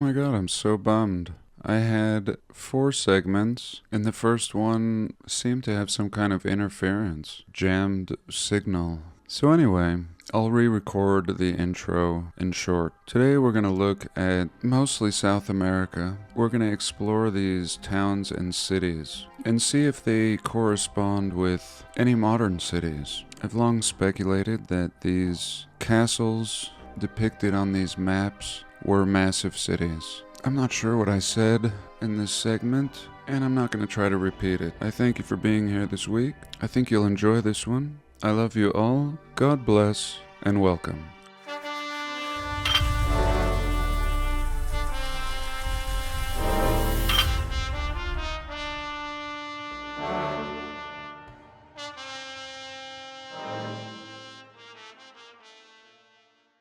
Oh my god, I'm so bummed. I had 4 segments, and the first one seemed to have some kind of interference, jammed signal. So anyway, I'll re-record the intro in short. Today we're going to look at mostly South America. We're going to explore these towns and cities and see if they correspond with any modern cities. I've long speculated that these castles depicted on these maps were massive cities. I'm not sure what I said in this segment, and I'm not going to try to repeat it. I thank you for being here this week. I think you'll enjoy this one. I love you all. God bless, and welcome.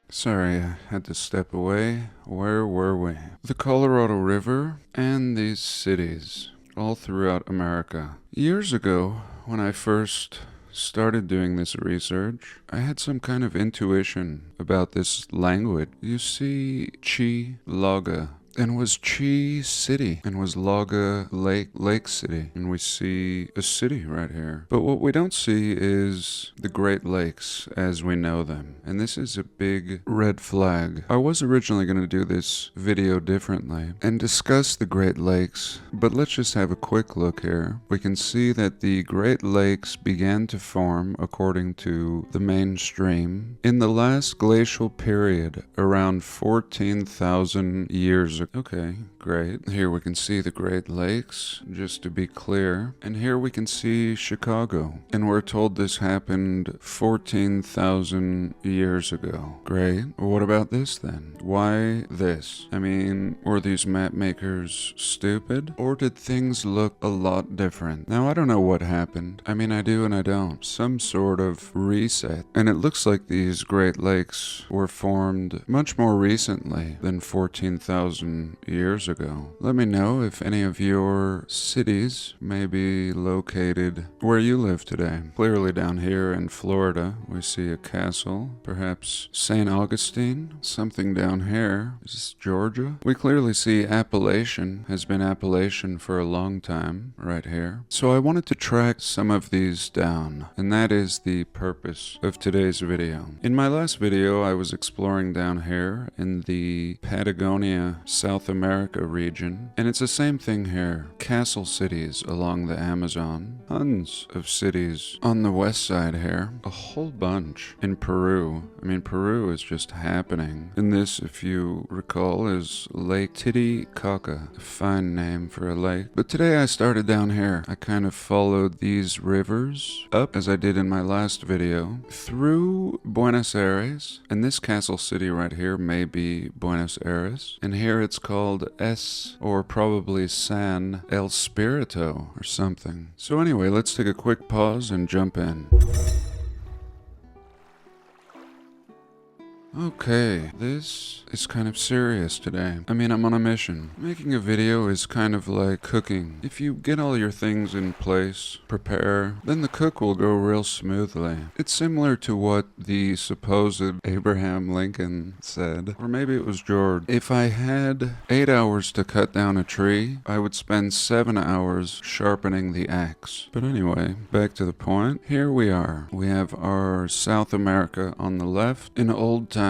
Sorry, I had to step away. Where were we? The Colorado River and these cities all throughout America. Years ago, when I first started doing this research, I had some kind of intuition about this language. You see Chi Laga, and was Chi City, and was Laga Lake City, and we see a city right here. But what we don't see is the Great Lakes as we know them, and this is a big red flag. I was originally going to do this video differently and discuss the Great Lakes, but let's just have a quick look here. We can see that the Great Lakes began to form, according to the mainstream, in the last glacial period, around 14,000 years ago. Okay, great. Here we can see the Great Lakes, just to be clear. And here we can see Chicago. And we're told this happened 14,000 years ago. Great. What about this then? Why this? I mean, were these map makers stupid? Or did things look a lot different? Now, I don't know what happened. I mean, I do and I don't. Some sort of reset. And it looks like these Great Lakes were formed much more recently than 14,000 years ago. Let me know if any of your cities may be located where you live today. Clearly down here in Florida, we see a castle, perhaps St. Augustine. Something down here. Is this Georgia? We clearly see Appalachian has been Appalachian for a long time right here. So I wanted to track some of these down, and that is the purpose of today's video. In my last video, I was exploring down here in the Patagonia, South America region, and it's the same thing here. Castle cities along the Amazon, tons of cities on the west side here, a whole bunch in Peru. I mean, Peru is just happening. And this, if you recall, is Lake Titicaca, a fine name for a lake. But today I started down here. I kind of followed these rivers up, as I did in my last video, through Buenos Aires, and this castle city right here may be Buenos Aires, and here it's called or probably San El Spirito or something. So anyway, let's take a quick pause and jump in. Okay, this is kind of serious today. I mean, I'm on a mission. Making a video is kind of like cooking. If you get all your things in place, prepare, then the cook will go real smoothly. It's similar to what the supposed Abraham Lincoln said, or maybe it was George. If I had 8 hours to cut down a tree, I would spend 7 hours sharpening the axe. But anyway, back to the point. Here we are. We have our South America on the left in old times,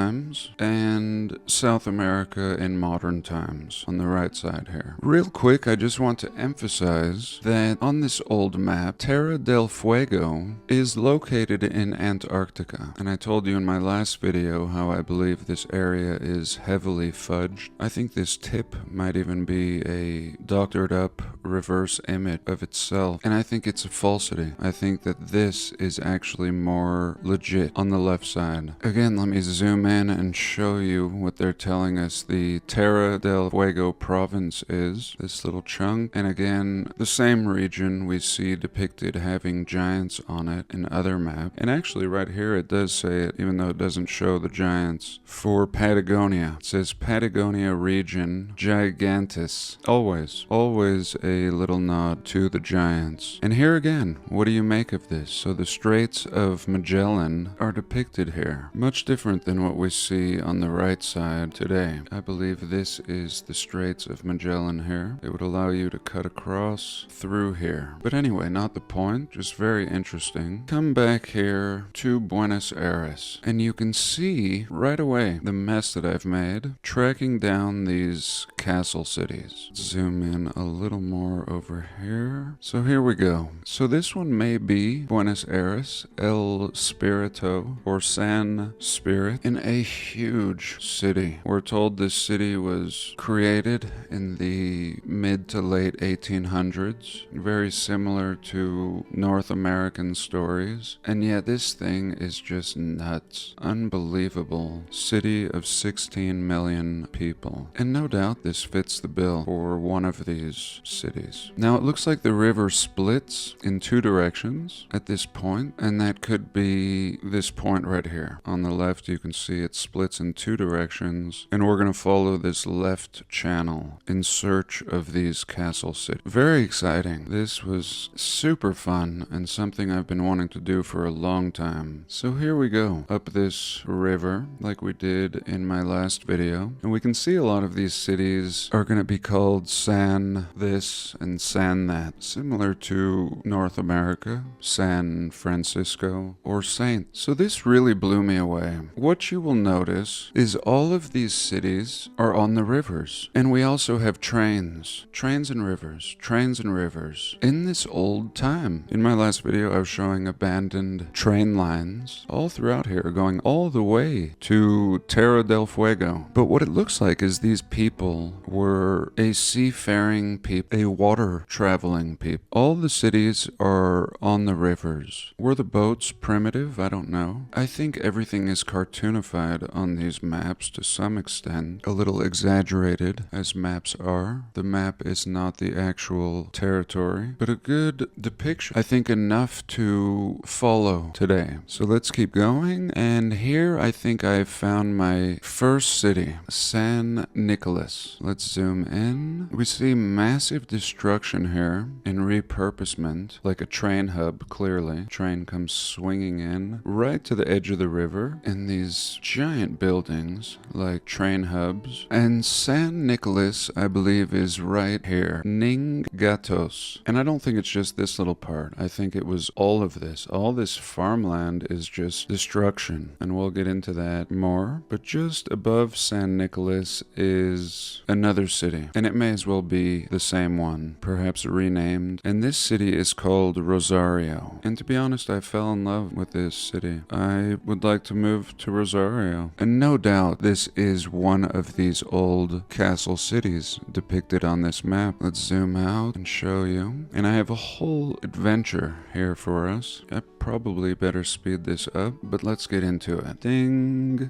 and South America in modern times on the right side here. Real quick, I just want to emphasize that on this old map, Terra del Fuego is located in Antarctica. And I told you in my last video how I believe this area is heavily fudged. I think this tip might even be a doctored up reverse image of itself. And I think it's a falsity. I think that this is actually more legit on the left side. Again, let me zoom in and show you what they're telling us the Terra del Fuego province is, this little chunk. And again, the same region we see depicted having giants on it in other maps. And actually right here it does say it, even though it doesn't show the giants. For Patagonia, it says Patagonia region gigantis. Always a little nod to the giants. And here again, what do you make of this? So the Straits of Magellan are depicted here. Much different than what we see on the right side today. I believe this is the Straits of Magellan here. It would allow you to cut across through here. But anyway, not the point, just very interesting. Come back here to Buenos Aires, and you can see right away the mess that I've made tracking down these castle cities. Zoom in a little more over here. So here we go. So this one may be Buenos Aires, El Spirito, or San Spirit, in a huge city. We're told this city was created in the mid to late 1800s, very similar to North American stories, and yet this thing is just nuts. Unbelievable. City of 16 million people. And no doubt this fits the bill for one of these cities. Now it looks like the river splits in two directions at this point, and that could be this point right here. On the left you can see it splits in two directions, and we're going to follow this left channel in search of these castle cities. Very exciting. This was super fun and something I've been wanting to do for a long time. So here we go, up this river like we did in my last video, and we can see a lot of these cities are going to be called San this and San that, similar to North America, San Francisco, or Saint. So this really blew me away. What you will notice is all of these cities are on the rivers, and we also have trains and rivers, trains and rivers in this old time. In my last video I was showing abandoned train lines all throughout here going all the way to Terra del Fuego, but what it looks like is these people were a seafaring people, a water traveling people. All the cities are on the rivers. Were the boats primitive? I don't know. I think everything is cartoonified on these maps to some extent, a little exaggerated as maps are. The map is not the actual territory, but a good depiction. I think enough to follow today. So let's keep going, and here I think I've found my first city, San Nicolas. Let's zoom in. We see massive destruction here in repurposement, like a train hub, clearly. Train comes swinging in right to the edge of the river, and these giant buildings like train hubs. And San Nicolas, I believe, is right here. Ningatos. And I don't think it's just this little part. I think it was all of this. All this farmland is just destruction, and we'll get into that more. But just above San Nicolas is another city, and it may as well be the same one, perhaps renamed. And this city is called Rosario. And to be honest, I fell in love with this city. I would like to move to Rosario. And no doubt this is one of these old castle cities depicted on this map. Let's zoom out and show you. And I have a whole adventure here for us. I probably better speed this up, but let's get into it. Ding!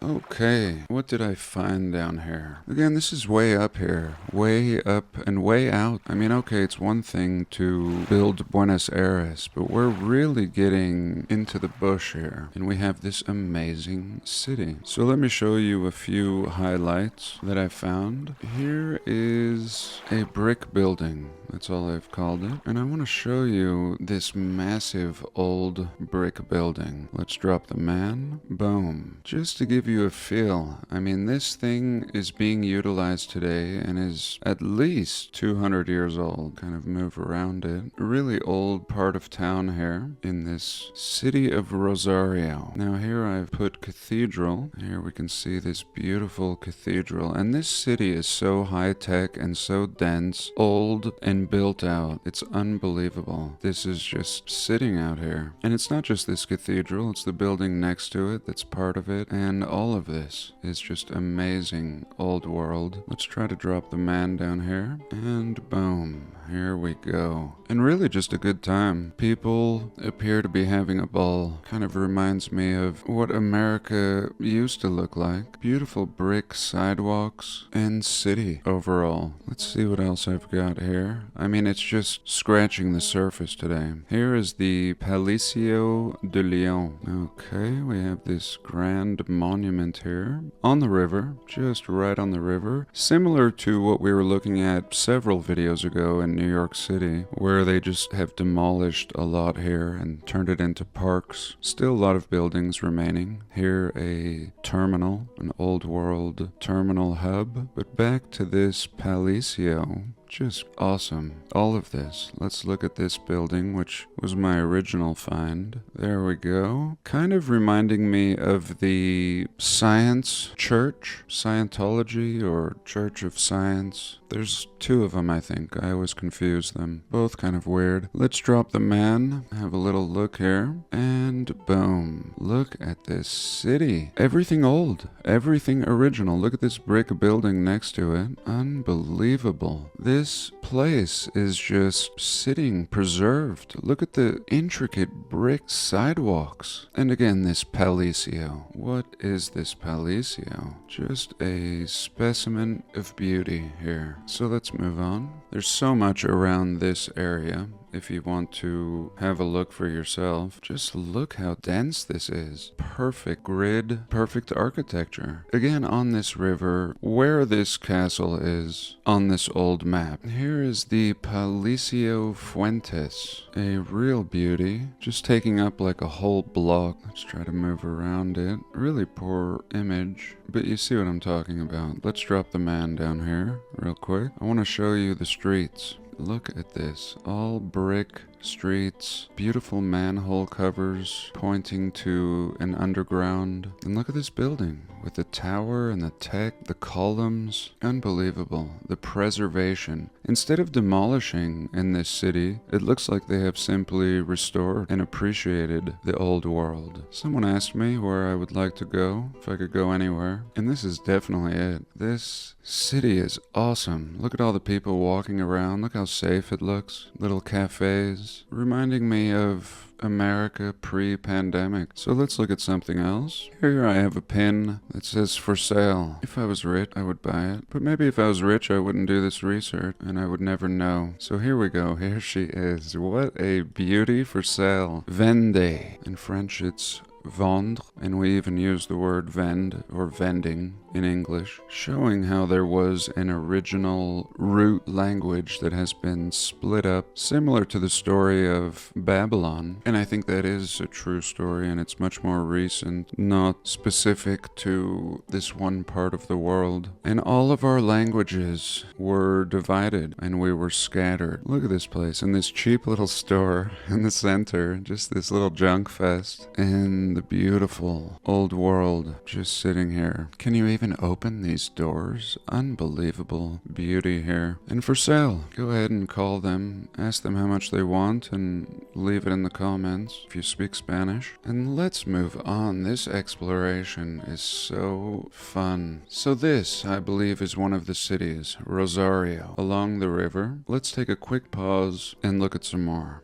Okay, what did I find down here? Again, this is way up here. Way up and way out. I mean, okay, it's one thing to build Buenos Aires, but we're really getting into the bush here. And we have this amazing city. So let me show you a few highlights that I found. Here is a brick building. That's all I've called it. And I want to show you this massive old brick building. Let's drop the man. Boom. Just to give you a feel. I mean, this thing is being utilized today and is at least 200 years old. Kind of move around it. A really old part of town here in this city of Rosario. Now here I've put cathedral. Here we can see this beautiful cathedral. And this city is so high tech and so dense, old, and built out. It's unbelievable. This is just sitting out here. And it's not just this cathedral, it's the building next to it that's part of it. And all of this is just amazing old world. Let's try to drop the man down here. And boom. Here we go. And really just a good time. People appear to be having a ball. Kind of reminds me of what America used to look like. Beautiful brick sidewalks and city overall. Let's see what else I've got here. I mean, it's just scratching the surface today. Here is the Palacio de Leon. Okay, we have this grand monument monument here on the river, just right on the river, similar to what we were looking at several videos ago in New York City, where they just have demolished a lot here and turned it into parks. Still a lot of buildings remaining. Here a terminal, an old world terminal hub, but back to this Palacio. Just awesome. All of this. Let's look at this building, which was my original find. There we go. Kind of reminding me of the Science Church, Scientology, or Church of Science. There's two of them, I think. I always confuse them. Both kind of weird. Let's drop the man. Have a little look here. And boom. Look at this city. Everything old. Everything original. Look at this brick building next to it. Unbelievable. This place is just sitting preserved. Look at the intricate brick sidewalks. And again, this Palacio. What is this Palacio? Just a specimen of beauty here. So let's move on. There's so much around this area. If you want to have a look for yourself, just look how dense this is. Perfect grid, perfect architecture. Again, on this river, where this castle is on this old map. Here is the Palacio Fuentes. A real beauty. Just taking up like a whole block. Let's try to move around it. Really poor image, but you see what I'm talking about. Let's drop the man down here real quick. I want to show you the streets. Look at this, all brick streets, beautiful manhole covers pointing to an underground. And look at this building with the tower and the tech, the columns. Unbelievable. The preservation. Instead of demolishing in this city, it looks like they have simply restored and appreciated the old world. Someone asked me where I would like to go, if I could go anywhere, and this is definitely it. This city is awesome. Look at all the people walking around. Look how safe it looks. Little cafes, reminding me of America pre-pandemic. So let's look at something else. Here I have a pin that says for sale. If I was rich, I would buy it. But maybe if I was rich, I wouldn't do this research and I would never know. So here we go. Here she is. What a beauty for sale. Vende. In French, it's vendre, and we even use the word vend or vending in English, showing how there was an original root language that has been split up, similar to the story of Babylon. And I think that is a true story, and it's much more recent, not specific to this one part of the world. And all of our languages were divided, and we were scattered. Look at this place, and this cheap little store in the center, just this little junk fest, and the beautiful old world just sitting here. Can you even open these doors? Unbelievable beauty here. And for sale. Go ahead and call them, ask them how much they want, and leave it in the comments if you speak Spanish. And let's move on. This exploration is so fun. So this, I believe, is one of the cities, Rosario, along the river. Let's take a quick pause and look at some more.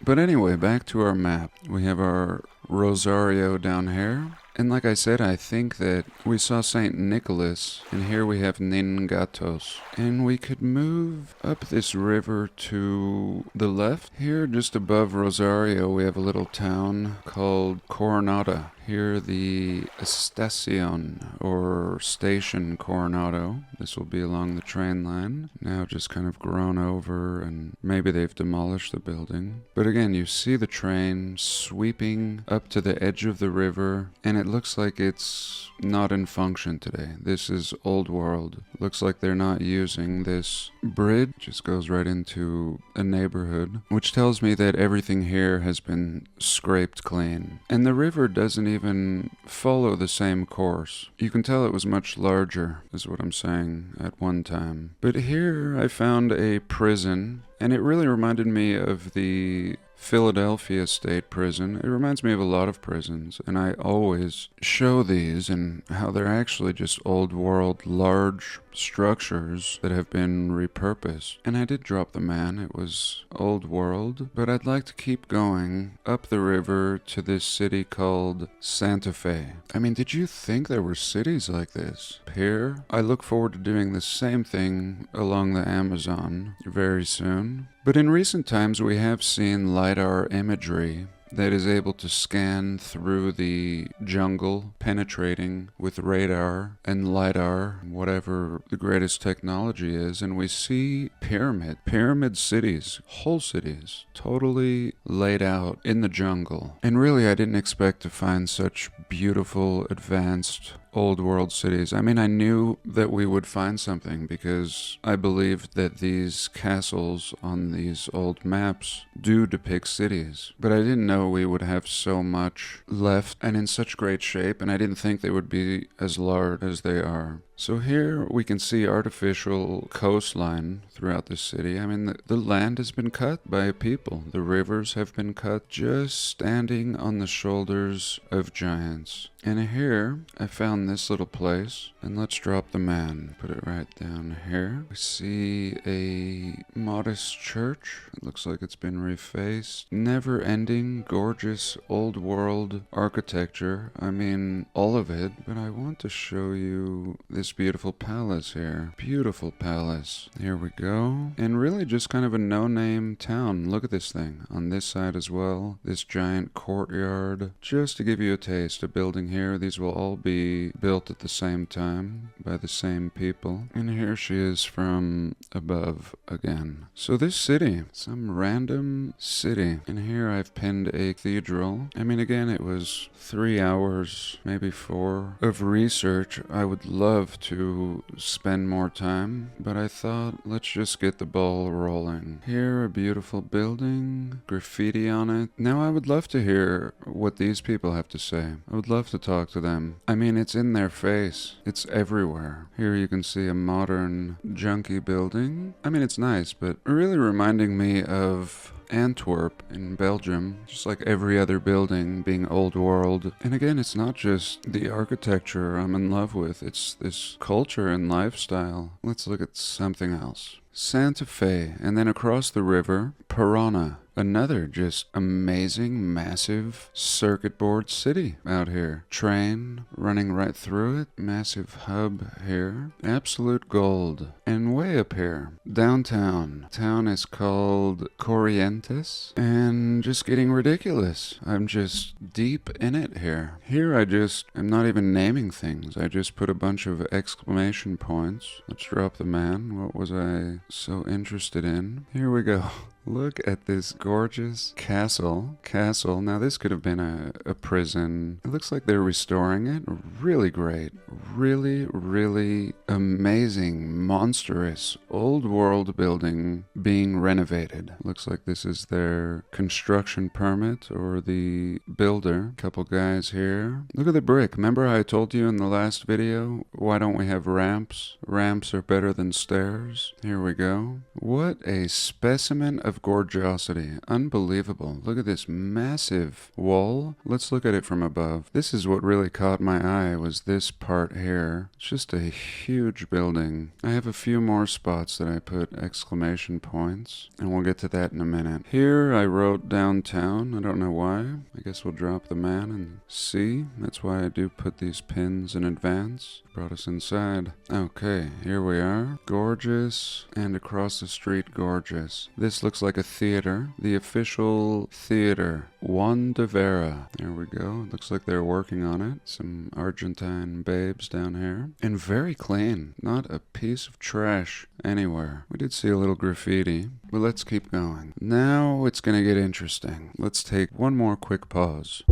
But anyway, back to our map. We have our Rosario down here. And like I said, I think that we saw St. Nicholas, and here we have Ningatos. And we could move up this river to the left. Here, just above Rosario, we have a little town called Coronado. Here, the Estacion, or Station Coronado. This will be along the train line. Now just kind of grown over, and maybe they've demolished the building. But again, you see the train sweeping up to the edge of the river, and it looks like it's not in function today. This is old world. Looks like they're not using this bridge. Just goes right into a neighborhood, which tells me that everything here has been scraped clean. And the river doesn't even follow the same course. You can tell it was much larger, is what I'm saying, at one time. But here I found a prison, and it really reminded me of the Philadelphia State Prison. It reminds me of a lot of prisons, and I always show these and how they're actually just old world, large structures that have been repurposed. And I did drop the man. It was old world, but I'd like to keep going up the river to this city called Santa Fe. I mean, did you think there were cities like this here? I look forward to doing the same thing along the Amazon very soon. But in recent times, we have seen LiDAR imagery that is able to scan through the jungle, penetrating with radar and LiDAR, whatever the greatest technology is, and we see pyramid cities, whole cities, totally laid out in the jungle. And really, I didn't expect to find such beautiful, advanced old world cities. I mean, I knew that we would find something because I believed that these castles on these old maps do depict cities. But I didn't know we would have so much left and in such great shape, and I didn't think they would be as large as they are. So here we can see artificial coastline throughout the city. I mean, the land has been cut by people. The rivers have been cut, just standing on the shoulders of giants. And here I found this little place, and let's drop the man. Put it right down here. We see a modest church. It looks like it's been refaced. Never-ending, gorgeous, old-world architecture. I mean, all of it. But I want to show you this beautiful palace here. Beautiful palace. Here we go. And really just kind of a no-name town. Look at this thing. On this side as well. This giant courtyard. Just to give you a taste, a building here. These will all be built at the same time by the same people. And here she is from above again. So this city, some random city. And here I've pinned a cathedral. I mean, again, it was 3 hours, maybe 4, of research. I would love to spend more time, but I thought, let's just get the ball rolling. Here, a beautiful building, graffiti on it. Now I would love to hear what these people have to say. I would love to talk to them. I mean, it's in their face. It's everywhere. Here you can see a modern junky building. I mean, it's nice, but really reminding me of Antwerp in Belgium, just like every other building being old world. And again, it's not just the architecture I'm in love with, it's this culture and lifestyle. Let's look at something else. Santa Fe, and then across the river, Piranha. Another just amazing, massive circuit board city out here. Train running right through it. Massive hub here. Absolute gold. And way up here, downtown. Town is called Corrientes. And just getting ridiculous. I'm just deep in it here. Here I'm not even naming things. I just put a bunch of exclamation points. Let's drop the man. What was I so interested in? Here we go. Look at this gorgeous castle. Now this could have been a prison. It looks like they're restoring it. Really great. Really, really amazing, monstrous, old world building being renovated. Looks like this is their construction permit or the builder. Couple guys here. Look at the brick. Remember how I told you in the last video? Why don't we have ramps? Ramps are better than stairs. Here we go. What a specimen of gorgeosity. Unbelievable. Look at this massive wall. Let's look at it from above. This is what really caught my eye, was this part here. It's just a huge building. I have a few more spots that I put exclamation points, and we'll get to that in a minute. Here I wrote downtown. I don't know why. I guess we'll drop the man and see. That's why I do put these pins in advance. Brought us inside. Okay, here we are. Gorgeous, and across the street, gorgeous. This looks like a theater. The official theater. Juan de Vera. There we go. Looks like they're working on it. Some Argentine babes down here. And very clean. Not a piece of trash anywhere. We did see a little graffiti, but let's keep going. Now it's gonna get interesting. Let's take one more quick pause.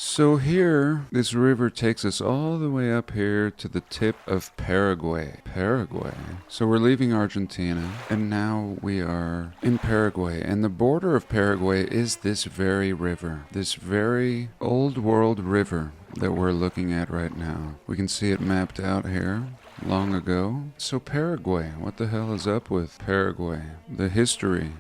So here, this river takes us all the way up here to the tip of Paraguay. Paraguay. So we're leaving Argentina, and now we are in Paraguay. And the border of Paraguay is this very river. This very old world river that we're looking at right now. We can see it mapped out here. Long ago. So Paraguay, what the hell is up with Paraguay? The history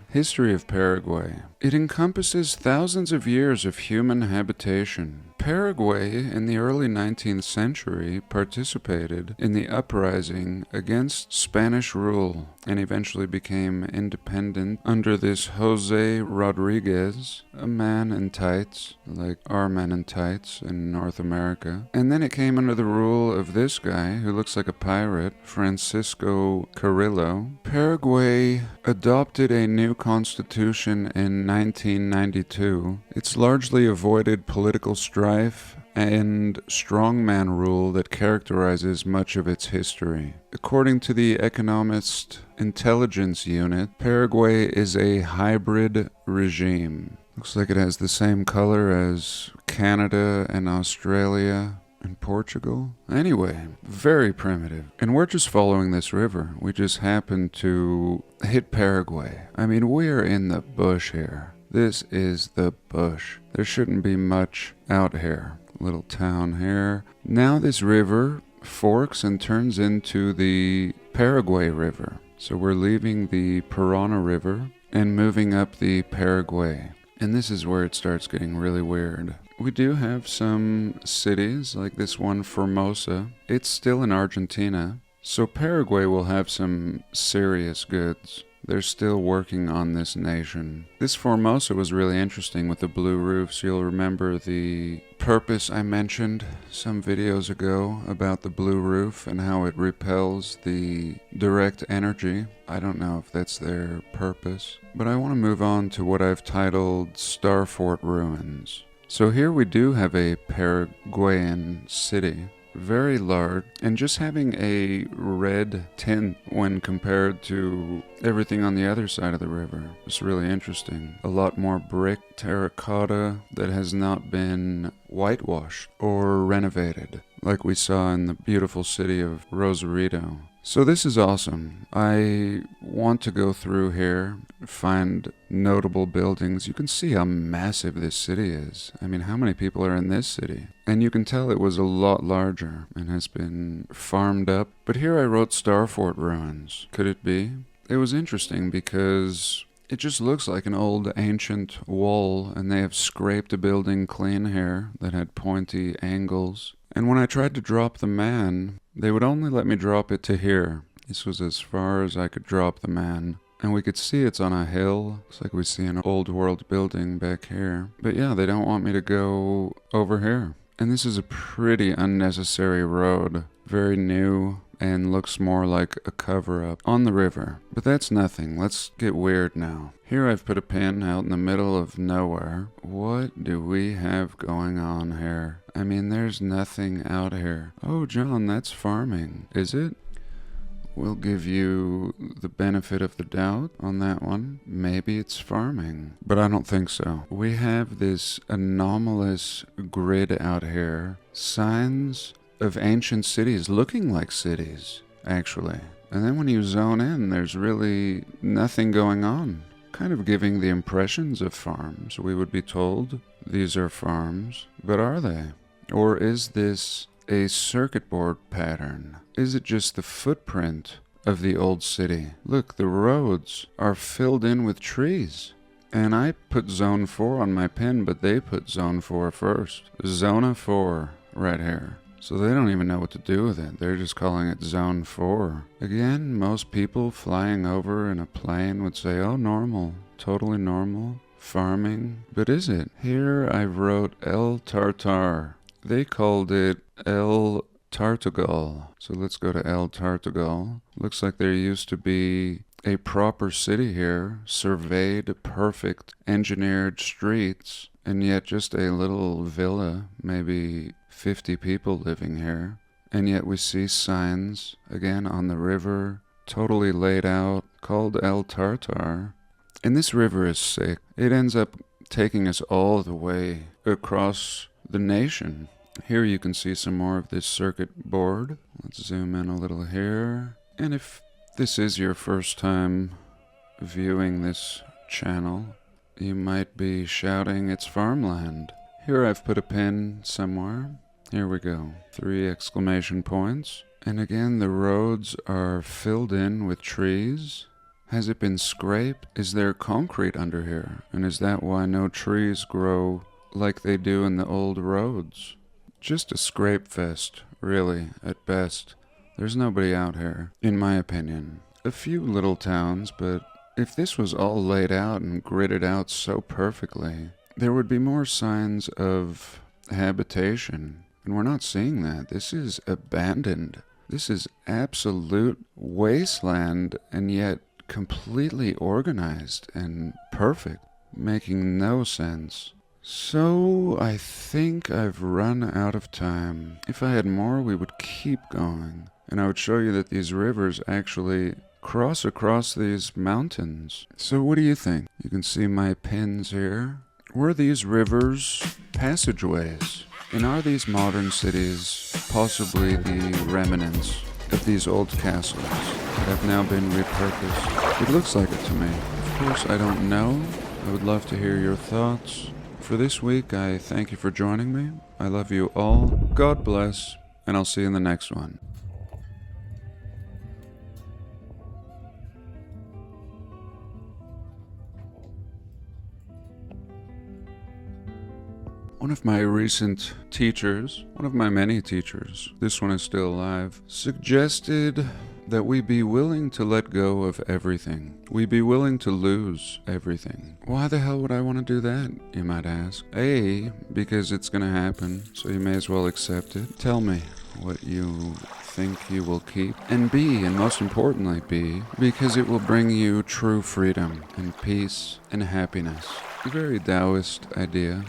of Paraguay. It encompasses thousands of years of human habitation, Paraguay in the early 19th century participated in the uprising against Spanish rule and eventually became independent under this Jose Rodriguez, a man in tights, like our men in tights in North America. And then it came under the rule of this guy who looks like a pirate, Francisco Carrillo. Paraguay adopted a new constitution in 1992. It's largely avoided political strife and strongman rule that characterizes much of its history. According to the Economist Intelligence Unit, Paraguay is a hybrid regime. Looks like it has the same color as Canada and Australia and Portugal. Anyway, very primitive. And we're just following this river. We just happened to hit Paraguay. I mean, we're in the bush here. This is the bush. There shouldn't be much out here. Little town here. Now this river forks and turns into the Paraguay River. So we're leaving the Parana River and moving up the Paraguay. And this is where it starts getting really weird. We do have some cities, like this one, Formosa. It's still in Argentina. So Paraguay will have some serious goods. They're still working on this nation. This Formosa was really interesting with the blue roofs. You'll remember the purpose I mentioned some videos ago about the blue roof and how it repels the direct energy. I don't know if that's their purpose. But I want to move on to what I've titled Star Fort Ruins. So here we do have a Paraguayan city. Very large, and just having a red tint when compared to everything on the other side of the river. It's really interesting. A lot more brick, terracotta that has not been whitewashed or renovated, like we saw in the beautiful city of Rosario. So this is awesome. I want to go through here, find notable buildings. You can see how massive this city is. I mean, how many people are in this city? And you can tell it was a lot larger and has been farmed up. But here I wrote Star Fort Ruins. Could it be? It was interesting because it just looks like an old ancient wall, and they have scraped a building clean here that had pointy angles. And when I tried to drop the man, they would only let me drop it to here. This was as far as I could drop the man. And we could see it's on a hill. Looks like we see an old world building back here. But yeah, they don't want me to go over here. And this is a pretty unnecessary road. Very new and looks more like a cover-up on the river. But that's nothing. Let's get weird now. Here I've put a pin out in the middle of nowhere. What do we have going on here? I mean, there's nothing out here. Oh, John, that's farming. Is it? We'll give you the benefit of the doubt on that one. Maybe it's farming, but I don't think so. We have this anomalous grid out here. Signs of ancient cities looking like cities, actually. And then when you zone in, there's really nothing going on. Kind of giving the impressions of farms. We would be told these are farms, but are they? Or is this a circuit board pattern? Is it just the footprint of the old city? Look, the roads are filled in with trees. And I put Zone 4 on my pin, but they put Zone 4 first. Zona 4 right here. So they don't even know what to do with it. They're just calling it Zone 4. Again, most people flying over in a plane would say, oh, normal, totally normal, farming. But is it? Here I wrote El Tartar. They called it El Tartagal. So let's go to El Tartagal. Looks like there used to be a proper city here, surveyed, perfect, engineered streets, and yet just a little villa, maybe 50 people living here. And yet we see signs, again on the river, totally laid out, called El Tartar. And this river is sick. It ends up taking us all the way across the nation. Here you can see some more of this circuit board. Let's zoom in a little here. And if this is your first time viewing this channel, you might be shouting it's farmland. Here I've put a pin somewhere. Here we go. 3 exclamation points. And again, the roads are filled in with trees. Has it been scraped? Is there concrete under here? And is that why no trees grow like they do in the old roads. Just a scrape fest, really, at best. There's nobody out here, in my opinion. A few little towns, but if this was all laid out and gridded out so perfectly, there would be more signs of habitation. And we're not seeing that. This is abandoned. This is absolute wasteland, and yet completely organized and perfect, making no sense. So I think I've run out of time. If I had more, we would keep going. And I would show you that these rivers actually cross across these mountains. So what do you think? You can see my pins here. Were these rivers passageways? And are these modern cities possibly the remnants of these old castles that have now been repurposed? It looks like it to me. Of course, I don't know. I would love to hear your thoughts. For this week, I thank you for joining me. I love you all. God bless, and I'll see you in the next one. One of my recent teachers, one of my many teachers, this one is still alive, suggested that we be willing to let go of everything. We be willing to lose everything. Why the hell would I want to do that, you might ask? A, because it's going to happen, so you may as well accept it. Tell me what you think you will keep. And B, and most importantly B, because it will bring you true freedom and peace and happiness. A very Taoist idea.